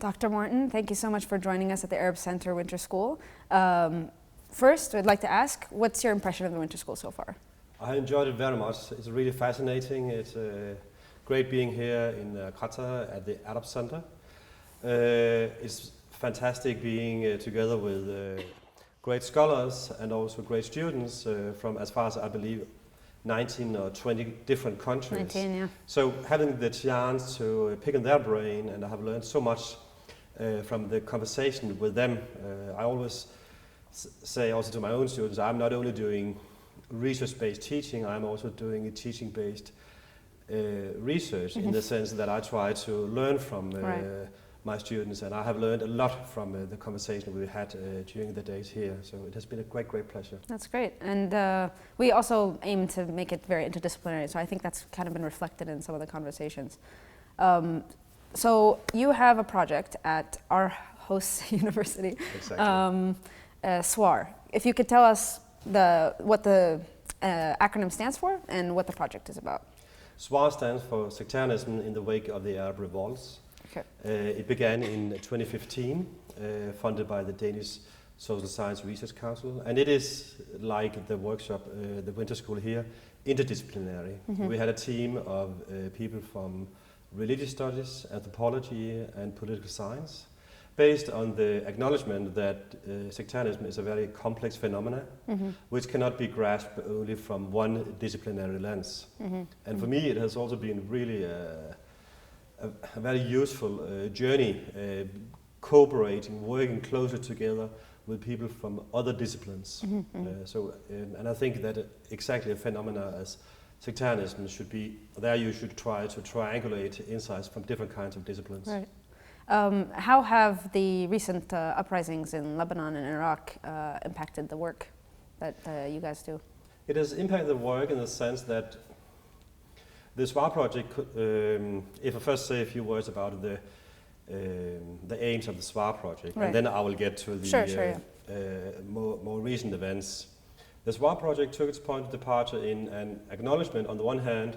Dr. Morten, thank you so much for joining us at the Arab Center Winter School. First, I'd like to ask, what's your impression of the Winter School so far? I enjoyed it very much. It's really fascinating. It's great being here in Qatar at the Arab Center. It's fantastic being together with great scholars and also great students from, as far as I believe, 19 or 20 different countries. 19, yeah. So having the chance to pick in their brain, and I have learned so much from the conversation with them. I always say also to my own students, I'm not only doing research-based teaching, I'm also doing a teaching-based research in the sense that I try to learn from my students, and I have learned a lot from the conversation we had during the days here. So it has been a great, great pleasure. That's great. And we also aim to make it very interdisciplinary, so I think that's kind of been reflected in some of the conversations. So you have a project at our host university, exactly. SWAR. If you could tell us what the acronym stands for and what the project is about. SWAR stands for Sectarianism in the Wake of the Arab Revolts. Okay. It began in 2015, funded by the Danish Social Science Research Council, and it is like the workshop, the winter school here, interdisciplinary. We had a team of people from religious studies, anthropology and political science, based on the acknowledgement that sectarianism is a very complex phenomenon, which cannot be grasped only from one disciplinary lens. And for me it has also been really a very useful journey, cooperating, working closer together with people from other disciplines. And I think that exactly a phenomena as sectarianism should be, there you should try to triangulate insights from different kinds of disciplines. Right. How have the recent uprisings in Lebanon and Iraq impacted the work that you guys do? It has impacted the work in the sense that the SWAR project, if I first say a few words about the aims of the SWAR project, and then I will get to the more recent events. The SWAR project took its point of departure in an acknowledgement, on the one hand,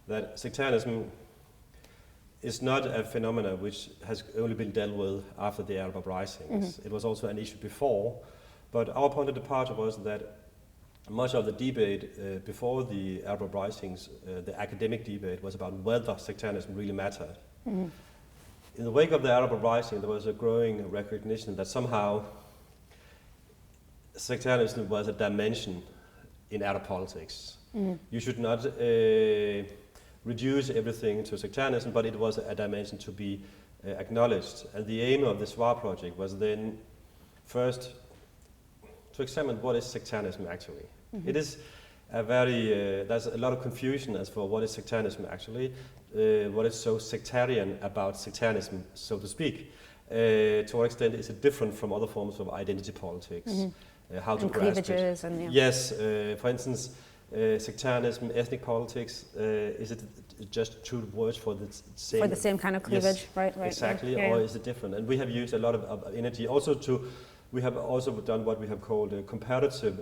that sectarianism is not a phenomenon which has only been dealt with after the Arab uprisings. It was also an issue before, but our point of departure was that much of the debate before the Arab uprisings, the academic debate, was about whether sectarianism really mattered. In the wake of the Arab uprising, there was a growing recognition that somehow sectarianism was a dimension in Arab politics. You should not reduce everything to sectarianism, but it was a dimension to be acknowledged. And the aim of the SWAR project was then first to examine what is sectarianism actually. It is a very, there's a lot of confusion as for what is sectarianism actually, what is so sectarian about sectarianism, so to speak. To what extent is it different from other forms of identity politics? How to grasp it. And, yes, for instance, sectarianism, ethnic politics, is it just two words for the same? For the same kind of cleavage, yes, right? Exactly, or is it different? And we have used a lot of energy also to, we have also done what we have called comparative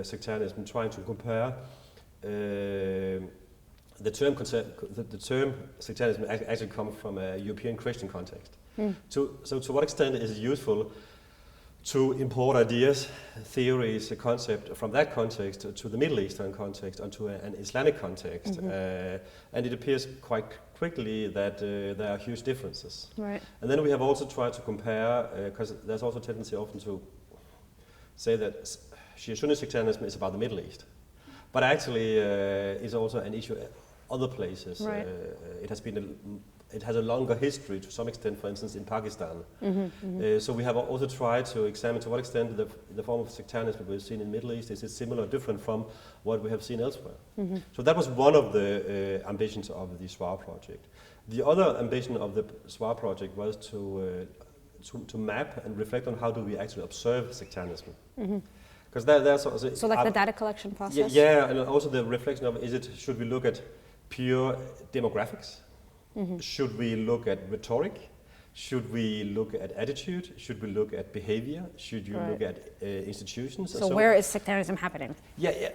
sectarianism, trying to compare the term sectarianism actually comes from a European Christian context. So to what extent is it useful to import ideas, theories, a concept from that context to the Middle Eastern context and to an Islamic context? And it appears quite quickly that there are huge differences. Right. And then we have also tried to compare, because there's also a tendency often to say that Shia Sunni sectarianism is about the Middle East. But actually it's also an issue at other places. Right. It has a longer history to some extent, for instance, in Pakistan. So we have also tried to examine to what extent the form of sectarianism we've seen in the Middle East is similar or different from what we have seen elsewhere. So that was one of the ambitions of the SWAR project. The other ambition of the SWAR project was to map and reflect on how do we actually observe sectarianism. Because there's also, so like the data collection process? Yeah, and also the reflection of should we look at pure demographics? Should we look at rhetoric? Should we look at attitude? Should we look at behavior? Should you look at institutions? So where is sectarianism happening?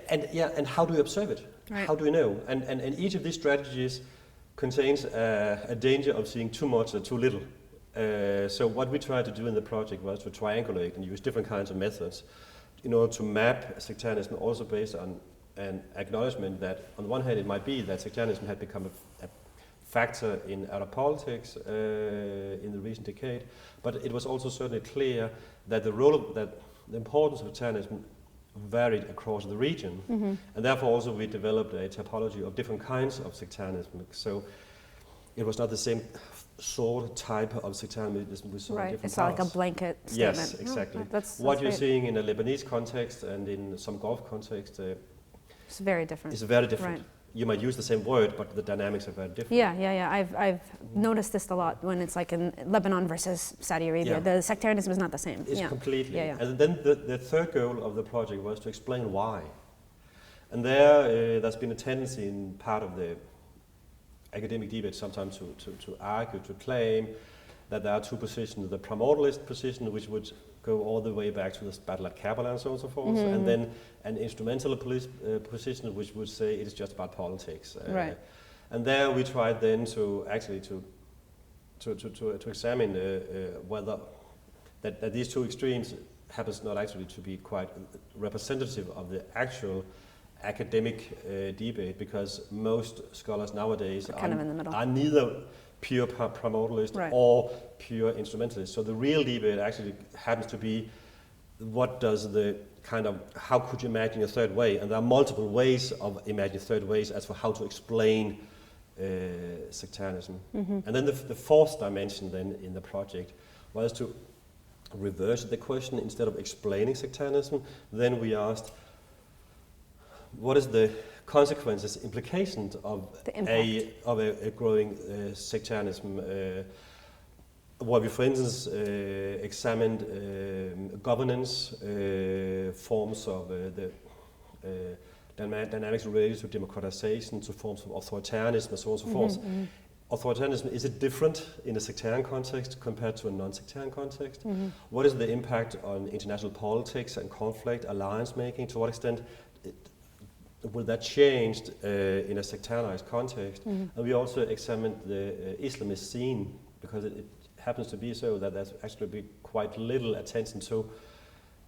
And how do we observe it? How do we know? And each of these strategies contains a danger of seeing too much or too little. So what we tried to do in the project was to triangulate and use different kinds of methods in order to map sectarianism, also based on an acknowledgement that on one hand it might be that sectarianism had become a factor in Arab politics in the recent decade, but it was also certainly clear that the importance of sectarianism varied across the region, and therefore also we developed a typology of different kinds of sectarianism. So it was not the same sort type of sectarianism we saw in different It's parts. not like a blanket statement. Yes, exactly. That's what you're great. seeing in a Lebanese context and in some Gulf context It's very different. is very different. Right. You might use the same word, but the dynamics are very different. Yeah. I've noticed this a lot when it's like in Lebanon versus Saudi Arabia. Yeah. The sectarianism is not the same. It's completely. Yeah. And then the third goal of the project was to explain why. And there's been a tendency in part of the academic debate sometimes to argue, to claim that there are two positions: the primordialist position, which would go all the way back to the battle at Karbala and so on and so forth, and then an instrumental position which would say it is just about politics. Right. And there we tried then to actually to examine whether that these two extremes happens not actually to be quite representative of the actual academic debate, because most scholars nowadays kind of in the middle. are neither pure primordialist or pure instrumentalist. So the real debate actually happens to be what does the how could you imagine a third way? And there are multiple ways of imagining third ways as for how to explain sectarianism. And then the fourth dimension then in the project was to reverse the question. Instead of explaining sectarianism, then we asked, what is the consequences, implications of a growing sectarianism? Where we, for instance, examined governance, forms of the dynamics related to democratization, to forms of authoritarianism, and so on and so forth. Authoritarianism, is it different in a sectarian context compared to a non-sectarian context? What is the impact on international politics and conflict, alliance making? To what extent will that change in a sectarianized context? And we also examined the Islamist scene, because it happens to be so that there's actually been quite little attention to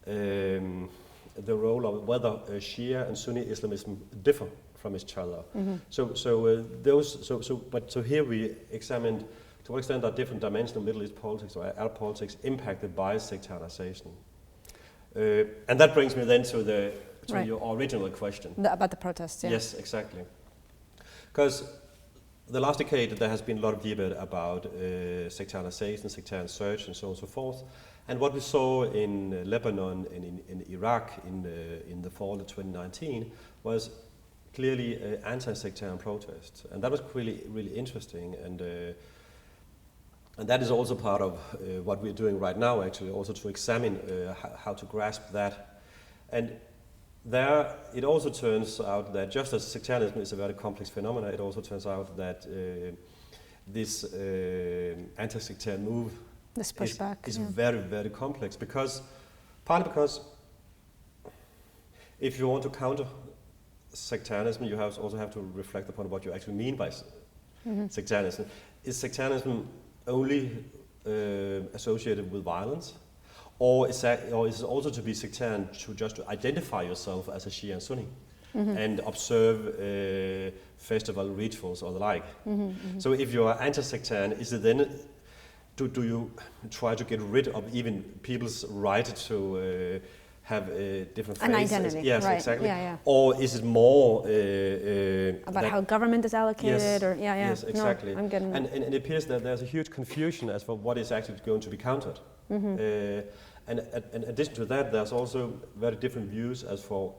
the role of whether Shia and Sunni Islamism differ from each other. So here we examined to what extent are different dimensions of Middle East politics or Arab politics impacted by sectarianization. And that brings me then to your original question. About the protests, yeah. Yes, exactly. Because the last decade there has been a lot of debate about sectarianization, sectarian search, and so on and so forth. And what we saw in Lebanon and in Iraq in the fall of 2019 was clearly anti-sectarian protests. And that was really, really interesting. And that is also part of what we're doing right now, actually, also to examine how to grasp that. And there, it also turns out that just as sectarianism is a very complex phenomenon, it also turns out that this anti-sectarian move this pushback is very, very complex, partly because if you want to counter sectarianism, you also have to reflect upon what you actually mean by sectarianism. Is sectarianism only associated with violence? Or is it also to be sectarian to identify yourself as a Shia and Sunni and observe festival rituals or the like? So if you are anti-sectarian, is it then, do you try to get rid of even people's right to have different an faiths? identity? Yes, right. exactly. Yeah. Or is it more about how government is allocated? Yes, yes, exactly. No, I'm getting and it appears that there's a huge confusion as for what is actually going to be countered. And in addition to that, there's also very different views as for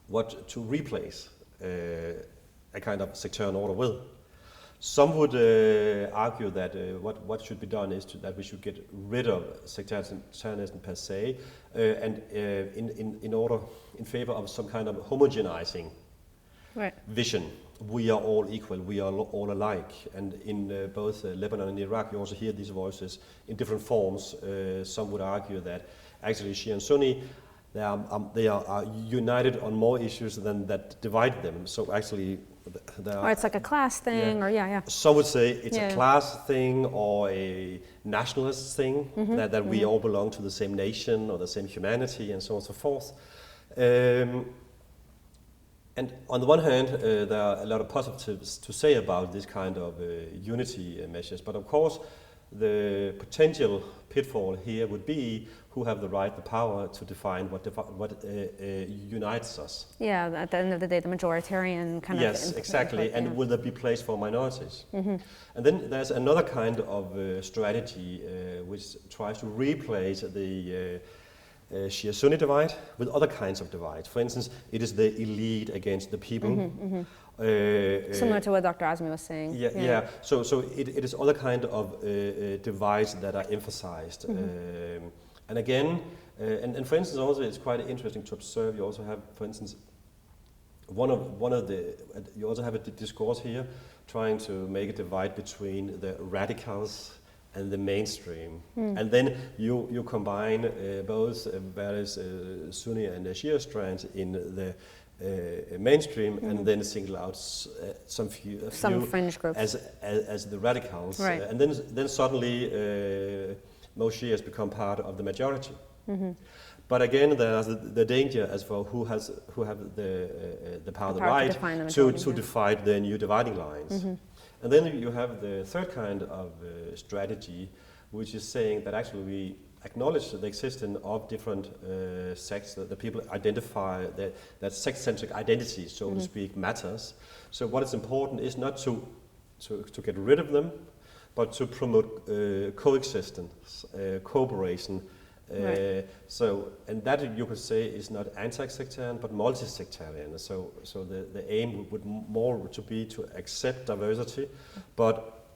what to replace a kind of sectarian order with. Some would argue that what should be done is that we should get rid of sectarianism per se, and in favor of some kind of homogenizing vision. We are all equal, we are all alike. And in both Lebanon and Iraq, you also hear these voices in different forms. Some would argue that actually Shia and Sunni, they are united on more issues than that divide them. So actually Or it's like a class thing, or yeah. Some would say it's a class thing or a nationalist thing, that we all belong to the same nation or the same humanity and so on and so forth. And on the one hand, there are a lot of positives to say about this kind of unity measures, but of course the potential pitfall here would be who have the right, the power to define what unites us. Yeah, at the end of the day, the majoritarian kind of... Yes, exactly, and will there be place for minorities? And then there's another kind of strategy which tries to replace the Shia-Sunni divide with other kinds of divides. For instance, it is the elite against the people. Similar to what Dr. Azmi was saying. Yeah. So it is other kind of divides that are emphasized. And again, and for instance, also it's quite interesting to observe. You also have, for instance, you also have a discourse here trying to make a divide between the radicals and the mainstream. And then you combine both various Sunni and Shia strands in the mainstream, and then single out some fringe groups as the radicals. Right. And then suddenly most Shias become part of the majority. But again, there's the danger as for who have the power, the right to define the new dividing lines. And then you have the third kind of strategy, which is saying that actually we acknowledge the existence of different sects, that the people identify that sex-centric identity, so to speak, matters. So what is important is not to get rid of them, but to promote coexistence, cooperation. And that you could say is not anti-sectarian but multi-sectarian. So the aim would more to be to accept diversity, but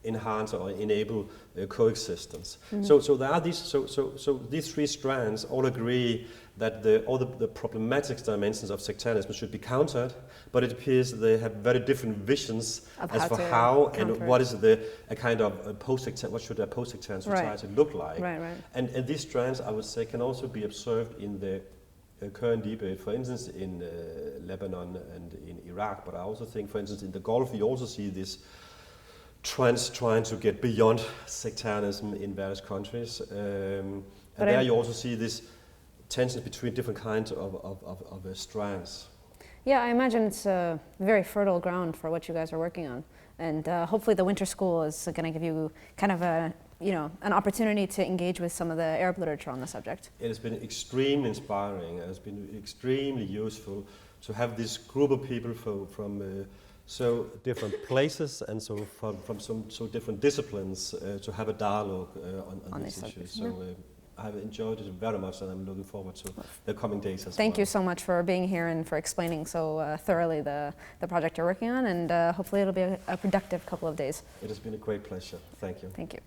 enhance or enable coexistence. So there are these. So these three strands all agree that all the problematic dimensions of sectarianism should be countered, but it appears they have very different visions as for how and what is a kind of post-sectarian, what should a post-sectarian society look like. Right. And these strands, I would say, can also be observed in the current debate, for instance, in Lebanon and in Iraq. But I also think, for instance, in the Gulf, you also see this trends trying to get beyond sectarianism in various countries. And there you also see this tensions between different kinds of strands. Yeah, I imagine it's a very fertile ground for what you guys are working on. And hopefully the winter school is going to give you kind of an opportunity to engage with some of the Arab literature on the subject. It has been extremely inspiring. It has been extremely useful to have this group of people from so different places and so from so different disciplines to have a dialogue on these issues. So I've enjoyed it very much, and I'm looking forward to the coming days as well. Thank you so much for being here and for explaining so thoroughly the project you're working on, and hopefully it'll be a productive couple of days. It has been a great pleasure. Thank you. Thank you.